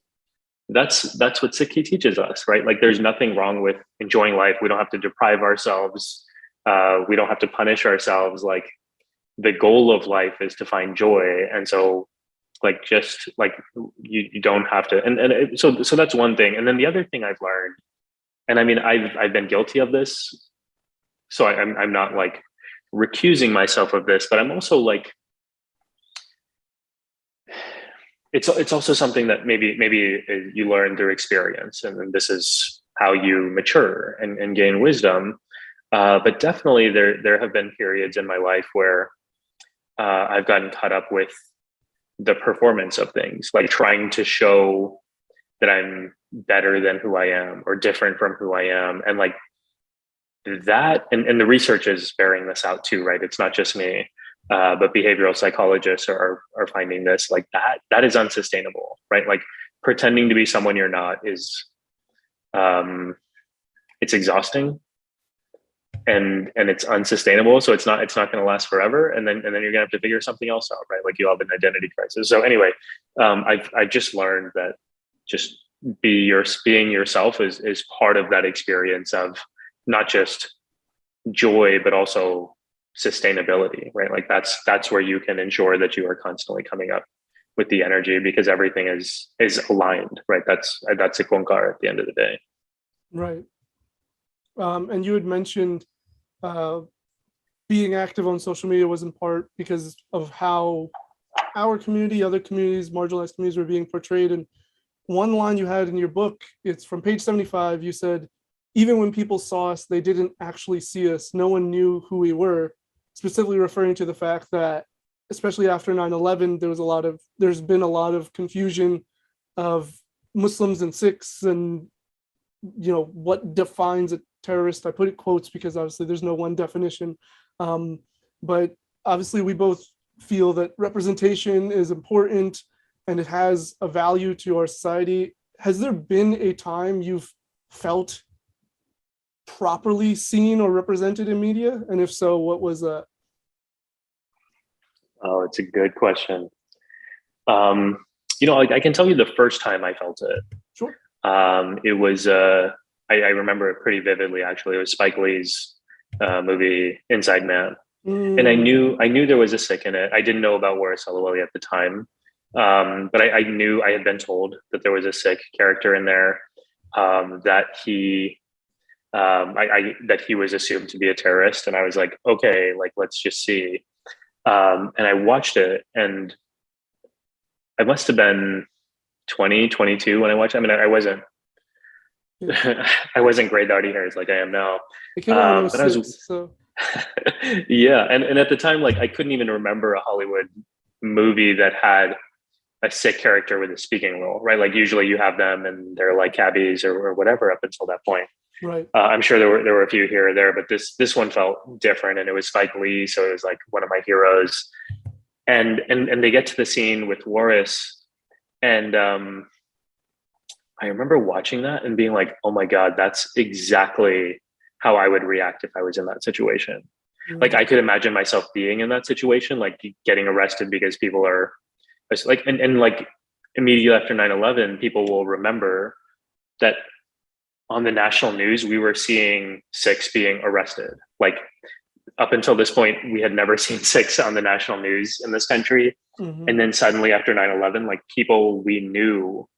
that's what Sikhi teaches us, right? Like, there's nothing wrong with enjoying life. We don't have to deprive ourselves. We don't have to punish ourselves. Like, the goal of life is to find joy. And so, like, just like, you don't have to. So that's one thing. And then the other thing I've learned, and I mean, I've been guilty of this, so I'm not like recusing myself of this, but I'm also like, it's also something that maybe you learn through experience, and this is how you mature and gain wisdom. But definitely there have been periods in my life where I've gotten caught up with the performance of things, like trying to show that I'm better than who I am or different from who I am. And like that, and the research is bearing this out too, right? It's not just me. But behavioral psychologists are finding this, like that is unsustainable, right? Like, pretending to be someone you're not is, it's exhausting, and it's unsustainable. So it's not going to last forever. And then you're gonna have to figure something else out, right? Like, you'll have an identity crisis. So anyway, I've just learned that just being yourself is part of that experience of not just joy, but also sustainability, right? Like, that's where you can ensure that you are constantly coming up with the energy, because everything is aligned, right? That's a Konkar at the end of the day. Right. And you had mentioned being active on social media was in part because of how our community, other communities, marginalized communities were being portrayed. And one line you had in your book, it's from page 75, you said, even when people saw us, they didn't actually see us. No one knew who we were, specifically referring to the fact that, especially after 9/11, there's been a lot of confusion of Muslims and Sikhs, and what defines a terrorist. I put it quotes because obviously there's no one definition, but obviously we both feel that representation is important and it has a value to our society. Has there been a time you've felt properly seen or represented in media? And if so, what was that? Oh, it's a good question. I can tell you the first time I felt it. Sure. It was, I remember it pretty vividly, actually. It was Spike Lee's movie Inside Man. And I knew there was a Sikh in it. I didn't know about Waris Alawali at the time. But I knew, I had been told that there was a Sikh character in there, that he was assumed to be a terrorist. And I was like, okay, like, let's just see. And I watched it, and I must have been 20, 22 when I watched it. I mean, I wasn't I wasn't gray dowdy hairs like I am now. It came out when I was 6, so yeah. And at the time, like, I couldn't even remember a Hollywood movie that had a Sikh character with a speaking role, right? Like, usually you have them and they're like cabbies or whatever up until that point. Right. I'm sure there were a few here or there, but this one felt different, and it was Spike Lee, so it was like one of my heroes. And they get to the scene with Waris, and I remember watching that and being like, oh my God, that's exactly how I would react if I was in that situation. Mm-hmm. Like, I could imagine myself being in that situation, like getting arrested because people are like, and like immediately after 9/11, people will remember that on the national news, we were seeing Sikhs being arrested. Like, up until this point, we had never seen Sikhs on the national news in this country. Mm-hmm. And then suddenly after 9/11, like, people we knew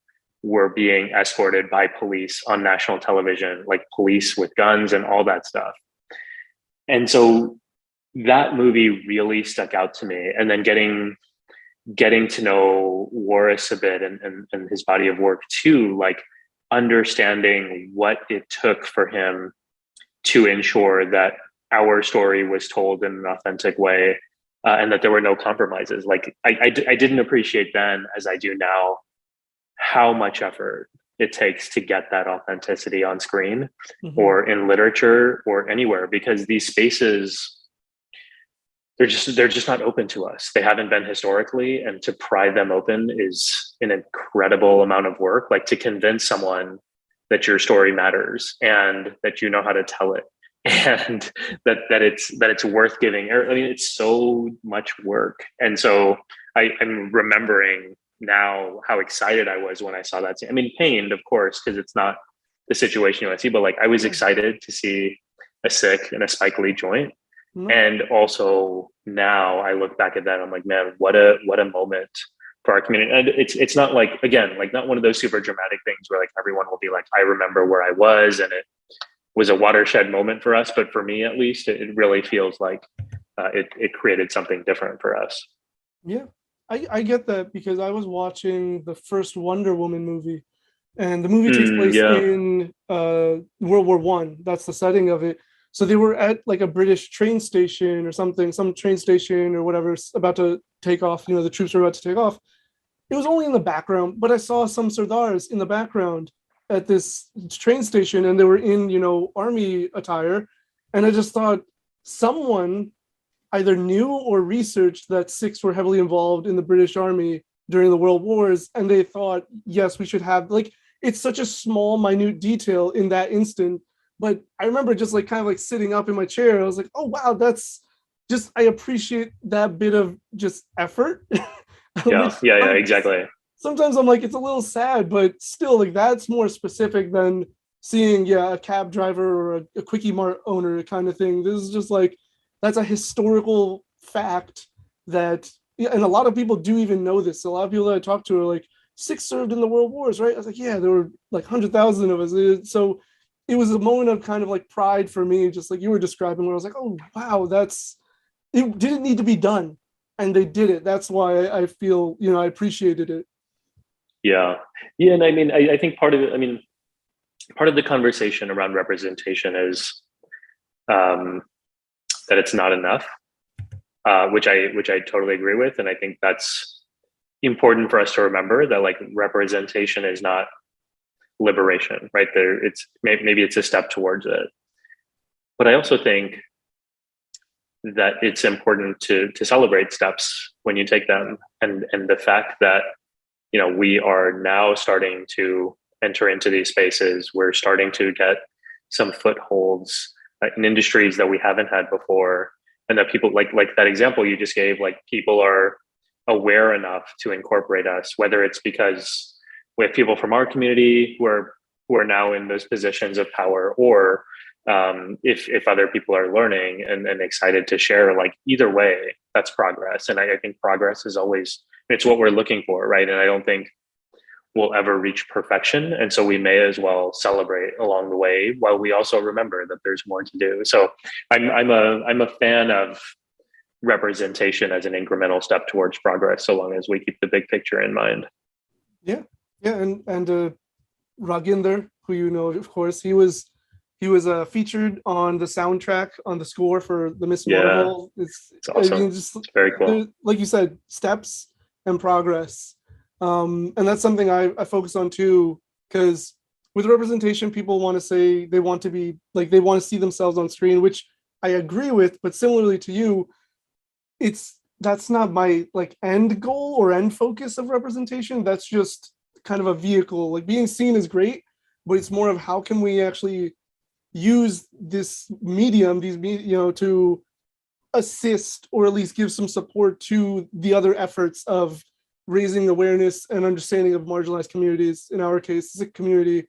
were being escorted by police on national television, like police with guns and all that stuff. And so that movie really stuck out to me. And then getting to know Waris a bit and his body of work too, like understanding what it took for him to ensure that our story was told in an authentic way, and that there were no compromises. Like, I didn't appreciate then, as I do now, how much effort it takes to get that authenticity on screen, mm-hmm. or in literature or anywhere, because these spaces, they're just not open to us. They haven't been historically, and to pry them open is an incredible amount of work. Like, to convince someone that your story matters and that you know how to tell it, and that it's worth giving. I mean, it's so much work. And so I'm remembering now how excited I was when I saw that scene. I mean, pained, of course, because it's not the situation you want to see, but like, I was excited to see a Sikh in a Spike Lee joint. And also now I look back at that, I'm like, man, what a moment for our community. And it's not like, again, like, not one of those super dramatic things where like everyone will be like, I remember where I was and it was a watershed moment for us. But for me, at least, it really feels like it created something different for us. Yeah, I get that, because I was watching the first Wonder Woman movie, and the movie takes place in World War One. That's the setting of it. So they were at like a British train station or something, some train station or whatever, about to take off. You know, the troops were about to take off. It was only in the background, but I saw some Sardars in the background at this train station, and they were in, you know, army attire. And I just thought, someone either knew or researched that Sikhs were heavily involved in the British Army during the World Wars, and they thought, yes, we should have, like, it's such a small, minute detail in that instant. But I remember just like kind of like sitting up in my chair. I was like, oh, wow, that's just, I appreciate that bit of just effort. Yeah, exactly. Sometimes I'm like, it's a little sad, but still, like, that's more specific than seeing, a cab driver or a Quickie Mart owner kind of thing. This is just like, that's a historical fact that, and a lot of people do even know this. A lot of people that I talk to are like, Sikhs served in the World Wars, right? I was like, yeah, there were like 100,000 of us. So it was a moment of kind of like pride for me, just like you were describing, where I was like, oh, wow, it didn't need to be done. And they did it. That's why I feel, I appreciated it. Yeah. Yeah. And I mean, I think part of the conversation around representation is that it's not enough, which I totally agree with. And I think that's important for us to remember, that like, representation is not liberation, right? Maybe it's a step towards it. But I also think that it's important to celebrate steps when you take them. And the fact that, we are now starting to enter into these spaces, we're starting to get some footholds in industries that we haven't had before. And that people, like that example you just gave, like, people are aware enough to incorporate us, whether it's because we have people from our community who are now in those positions of power, or if other people are learning and excited to share. Like, either way, that's progress. And I think progress is always, it's what we're looking for, right? And I don't think we'll ever reach perfection, and so we may as well celebrate along the way, while we also remember that there's more to do. So I'm a fan of representation as an incremental step towards progress, so long as we keep the big picture in mind. Yeah, and Raginder, who you know, of course, he was featured on the soundtrack, on the score for the Miss Marvel. It's awesome. I mean, just it's very cool. Like you said, steps and progress, and that's something I focus on too, because with representation, people want to say they want to be like, they want to see themselves on screen, which I agree with. But similarly to you, that's not my like end goal or end focus of representation. That's just kind of a vehicle. Like, being seen is great, but it's more of how can we actually use this medium, to assist, or at least give some support to the other efforts of raising awareness and understanding of marginalized communities, in our case, the Sikh community.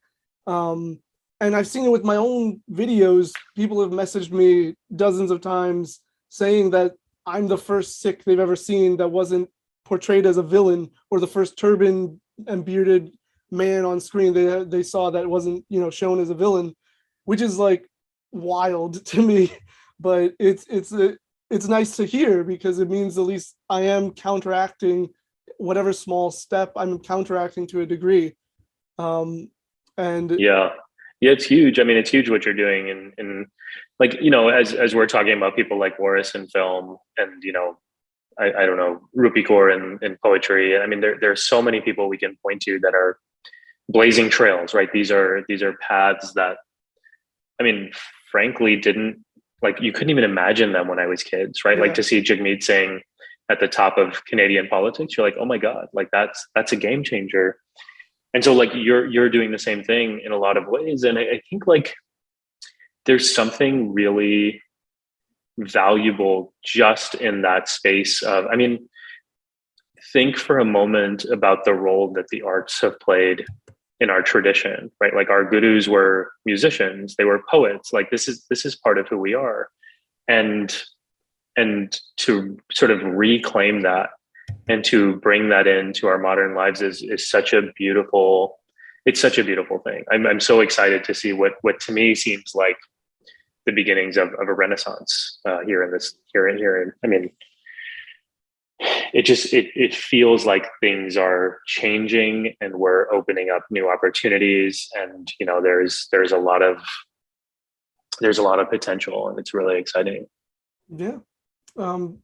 And I've seen it with my own videos. People have messaged me dozens of times saying that I'm the first Sikh they've ever seen that wasn't portrayed as a villain, or the first turban and bearded man on screen they saw that wasn't, shown as a villain, which is like wild to me. But it's nice to hear, because it means at least I am counteracting whatever small step I'm counteracting to a degree. And yeah, it's huge. I mean, it's huge what you're doing. And like, as we're talking about people like Boris in film, and, I don't know, Rupi Kaur in poetry. I mean, there are so many people we can point to that are blazing trails, right? These are paths that, I mean, frankly, didn't like you couldn't even imagine them when I was kids, right? Yeah. Like to see Jagmeet Singh at the top of Canadian politics, you're like, oh my God, like that's a game changer. And so like you're doing the same thing in a lot of ways. And I think like there's something really valuable just in that space of, I mean, think for a moment about the role that the arts have played in our tradition, right? Like our gurus were musicians, they were poets. Like this is part of who we are. And to sort of reclaim that and to bring that into our modern lives is such a beautiful, it's such a beautiful thing. I'm so excited to see what to me seems like the beginnings of a renaissance here in I mean, it feels like things are changing and we're opening up new opportunities, and you know there's a lot of potential, and it's really exciting. Yeah.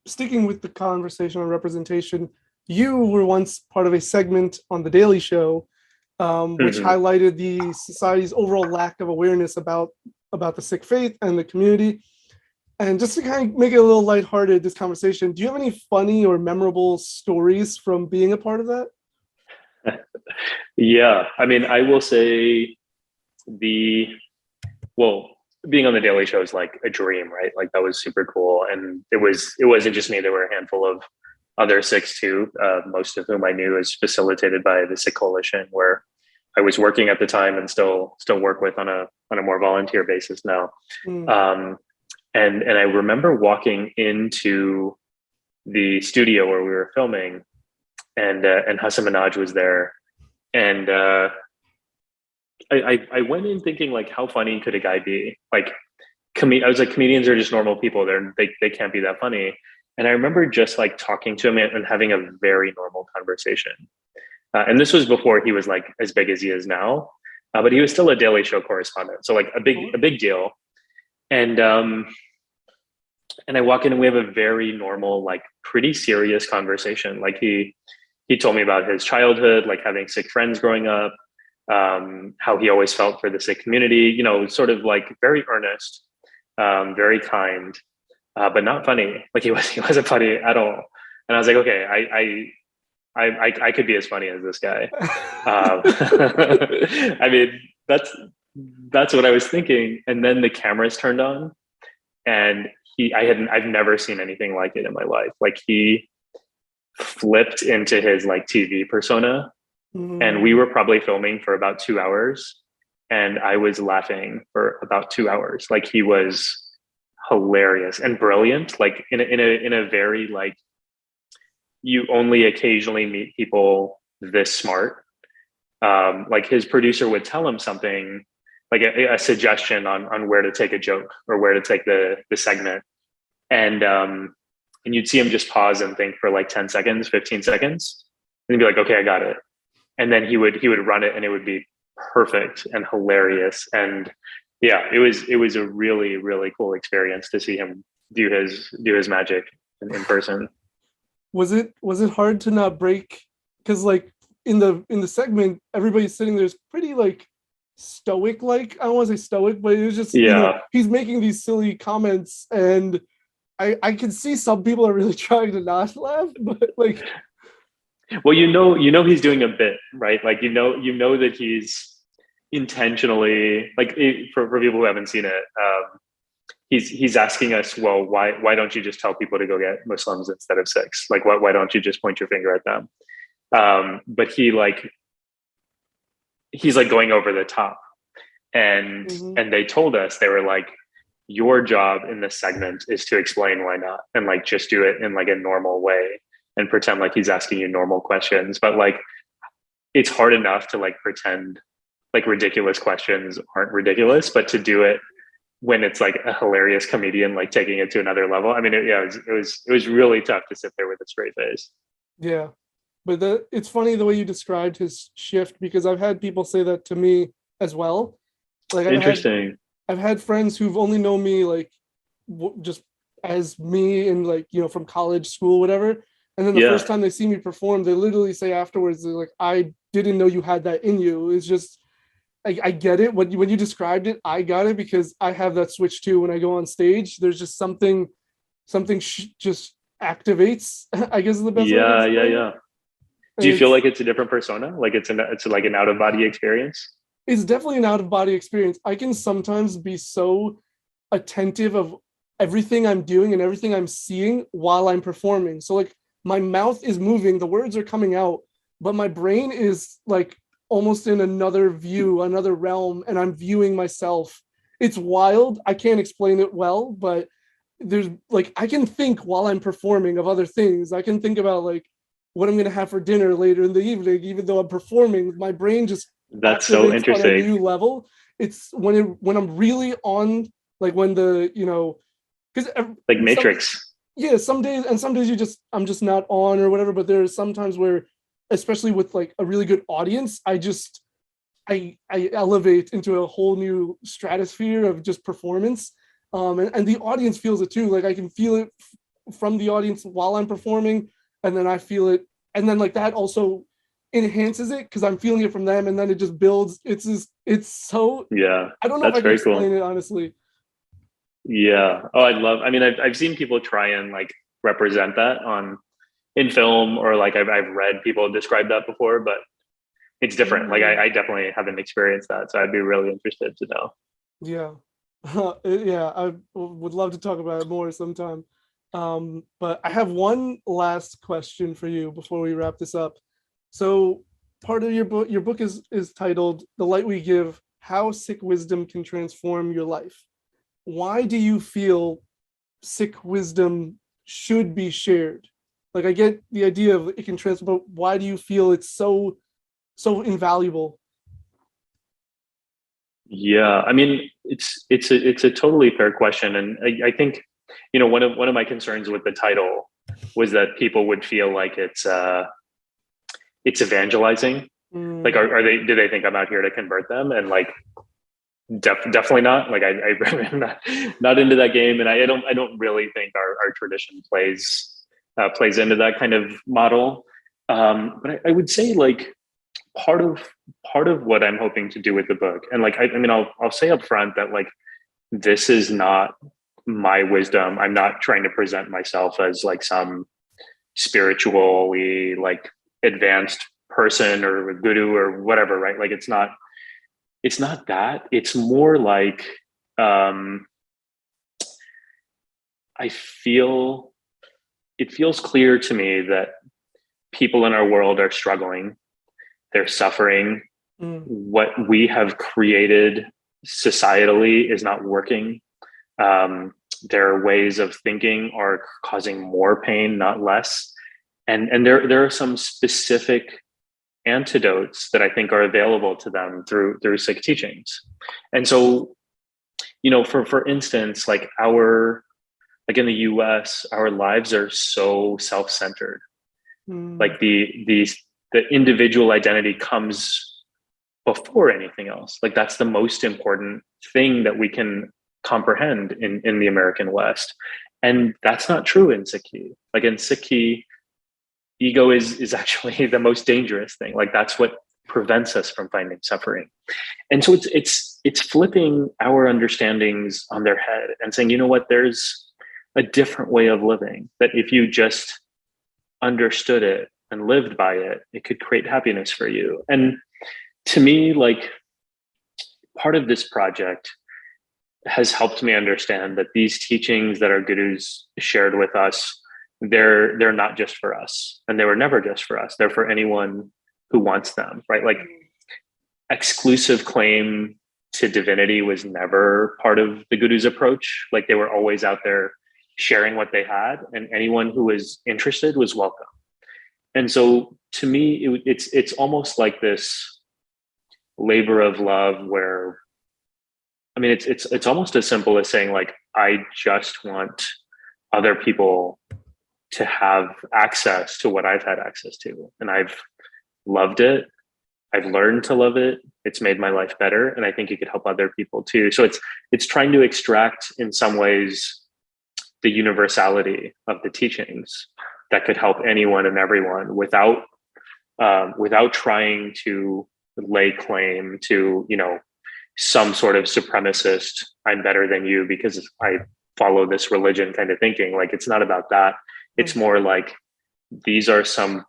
Sticking with the conversation on representation, you were once part of a segment on The Daily Show, which highlighted the society's overall lack of awareness about the Sikh faith and the community. And just to kind of make it a little lighthearted, this conversation, do you have any funny or memorable stories from being a part of that? Yeah, I mean, I will say being on The Daily Show is like a dream, right? Like that was super cool. And it wasn't just me. There were a handful of other Sikhs too, most of whom I knew is facilitated by the Sikh Coalition, where I was working at the time and still work with on a more volunteer basis now. And I remember walking into the studio where we were filming, and Hassan Minaj was there, and I went in thinking like, how funny could a guy be? Like, I was like, comedians are just normal people. They can't be that funny. And I remember just like talking to him and having a very normal conversation. And this was before he was like as big as he is now, but he was still a Daily Show correspondent, so like a big deal. And I walk in and we have a very normal, like pretty serious conversation. Like he told me about his childhood, like having Sikh friends growing up, how he always felt for the Sikh community, you know, sort of like very earnest, very kind, but not funny. Like he wasn't funny at all. And I was like, okay, I could be as funny as this guy. I mean, that's what I was thinking. And then the cameras turned on, and I've never seen anything like it in my life. Like he flipped into his like TV persona, and we were probably filming for about 2 hours, and I was laughing for about 2 hours. Like he was hilarious and brilliant, like in a very like, you only occasionally meet people this smart. Like his producer would tell him something, like a suggestion on where to take a joke or where to take the segment, and you'd see him just pause and think for like 10 seconds, 15 seconds, and he'd be like, okay, I got it. And then he would run it, and it would be perfect and hilarious. And yeah, it was a really, really cool experience to see him do his magic in person. Was it hard to not break? Because like in the segment, everybody's sitting there's pretty like stoic, like I don't want to say stoic, but it was just, you know, he's making these silly comments, and I can see some people are really trying to not laugh, but like, well, you know he's doing a bit, right? Like you know that he's intentionally, like for people who haven't seen it, he's asking us, well, why don't you just tell people to go get Muslims instead of Sikhs? Like why don't you just point your finger at them? But he's like going over the top, and they told us, they were like, your job in this segment is to explain why not, and like just do it in like a normal way and pretend like he's asking you normal questions. But like it's hard enough to like pretend like ridiculous questions aren't ridiculous, but to do it when it's like a hilarious comedian like taking it to another level, I mean, it was really tough to sit there with a straight face. Yeah, but it's funny the way you described his shift, because I've had people say that to me as well. Like I've had friends who've only known me like just as me and like, you know, from college, school, whatever. And then the first time they see me perform, they literally say afterwards, they're like, I didn't know you had that in you. It's just, I get it. When you described it, I got it, because I have that switch too. When I go on stage, there's just something just activates, I guess is the best way to explain it. Do you feel like it's a different persona? Like it's like an out of body experience? It's definitely an out of body experience. I can sometimes be so attentive of everything I'm doing and everything I'm seeing while I'm performing. So like my mouth is moving, the words are coming out, but my brain is like almost in another view, another realm, and I'm viewing myself. It's wild. I can't explain it well, but there's like I can think while I'm performing of other things. I can think about like what I'm going to have for dinner later in the evening, even though I'm performing. My brain just That's so activates on a interesting. new level. It's when I'm really on, like when the because Like Matrix. some days, and some days I'm just not on or whatever. But there's sometimes where, especially with like a really good audience, I elevate into a whole new stratosphere of just performance. And the audience feels it too. Like I can feel it from the audience while I'm performing, and then I feel it, and then like that also enhances it because I'm feeling it from them, and then it just builds. It's so, Yeah, I don't know if that's I can very explain cool. it honestly. Yeah. Oh, I mean, I've seen people try and like represent that on in film, or like I've read people describe that before, but it's different. Like I definitely haven't experienced that, so I'd be really interested to know. Yeah. Yeah, I would love to talk about it more sometime. But I have one last question for you before we wrap this up. So part of your book is titled The Light We Give: How Sikh Wisdom Can Transform Your Life. Why do you feel Sikh wisdom should be shared? Like I get the idea of it can transform, but why do you feel it's so invaluable? Yeah, I mean, it's a totally fair question, and I think one of my concerns with the title was that people would feel like it's evangelizing. Like, Mm, are they? Do they think I'm out here to convert them? And like, definitely not. Like, I'm not into that game, and I don't really think our tradition plays into that kind of model. But I would say like part of part of what I'm hoping to do with the book, and like I mean, I'll say up front that like this is not my wisdom. I'm not trying to present myself as like some spiritually like advanced person or a guru or whatever, right? Like it's not that. It's more like um I feel it feels clear to me that people in our world are struggling, they're suffering. mm, What we have created societally is not working. Um, their ways of thinking are causing more pain, not less. And there are some specific antidotes that I think are available to them through Sikh teachings. And so, for instance, like in the US, our lives are so self-centered. mm, Like the individual identity comes before anything else. Like that's the most important thing that we can comprehend in the American West. And that's not true in Sikhi. Like in Sikhi, ego is actually the most dangerous thing. Like that's what prevents us from finding suffering. And so it's flipping our understandings on their head and saying, you know what, there's a different way of living that if you just understood it and lived by it, it could create happiness for you. And to me, like part of this project has helped me understand that these teachings that our gurus shared with us, they're not just for us, and they were never just for us. They're for anyone who wants them, right? Like exclusive claim to divinity was never part of the gurus approach. Like they were always out there sharing what they had, and anyone who was interested was welcome. And so to me, it's almost like this labor of love where, I mean, it's almost as simple as saying like, I just want other people to have access to what I've had access to, and I've loved it. I've learned to love it. It's made my life better, and I think it could help other people too. So it's trying to extract, in some ways, the universality of the teachings that could help anyone and everyone without trying to lay claim to, some sort of supremacist, I'm better than you because I follow this religion kind of thinking. Like, it's not about that. It's more like, these are some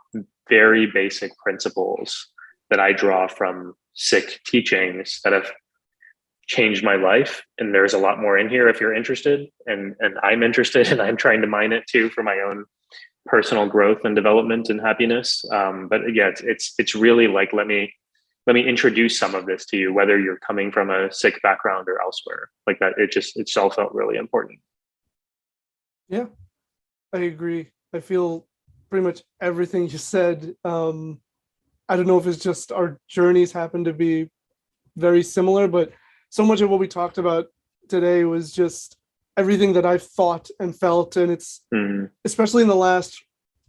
very basic principles that I draw from Sikh teachings that have changed my life. And there's a lot more in here if you're interested. And I'm interested, and I'm trying to mine it too for my own personal growth and development and happiness. But yeah, it's really like, let me introduce some of this to you, whether you're coming from a Sikh background or elsewhere. Like that, it all felt really important. Yeah, I agree. I feel pretty much everything you said. I don't know if it's just our journeys happen to be very similar, but so much of what we talked about today was just everything that I've thought and felt. And it's especially in the last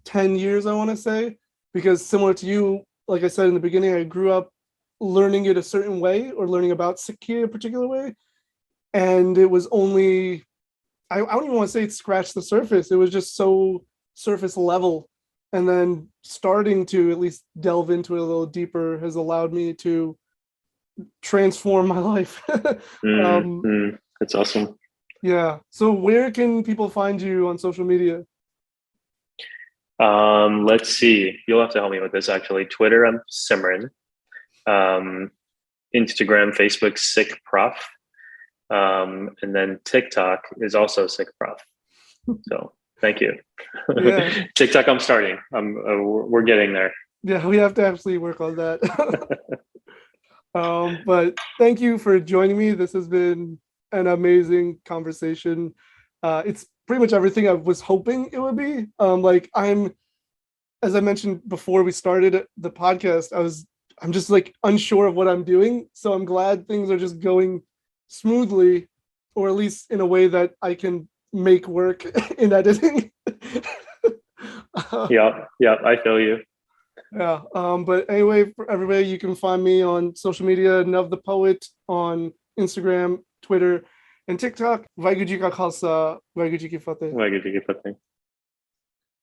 10 years, I want to say, because similar to you, like I said in the beginning, I grew up learning it a certain way, or learning about Sikhi a particular way. And it was only, I don't even want to say it scratched the surface. It was just so surface level. And then starting to at least delve into it a little deeper has allowed me to transform my life. That's awesome. Yeah. So where can people find you on social media? Let's see. You'll have to help me with this, actually. Twitter, I'm Simran. Instagram, Facebook, Sikh Prof. And then TikTok is also Sikh Prof. So thank you. Yeah. TikTok, I'm starting. We're getting there. Yeah, we have to actually work on that. But thank you for joining me. This has been an amazing conversation. It's pretty much everything I was hoping it would be. As I mentioned before we started the podcast, I'm just like unsure of what I'm doing. So I'm glad things are just going smoothly, or at least in a way that I can make work in editing. Yeah, I feel you. Yeah. But anyway, for everybody, you can find me on social media, Nav the Poet, on Instagram, Twitter, and TikTok. Vaheguru Ji Ka Khalsa, Vaheguru Ji Ki Fateh. Vaheguru Ji Ki Fateh.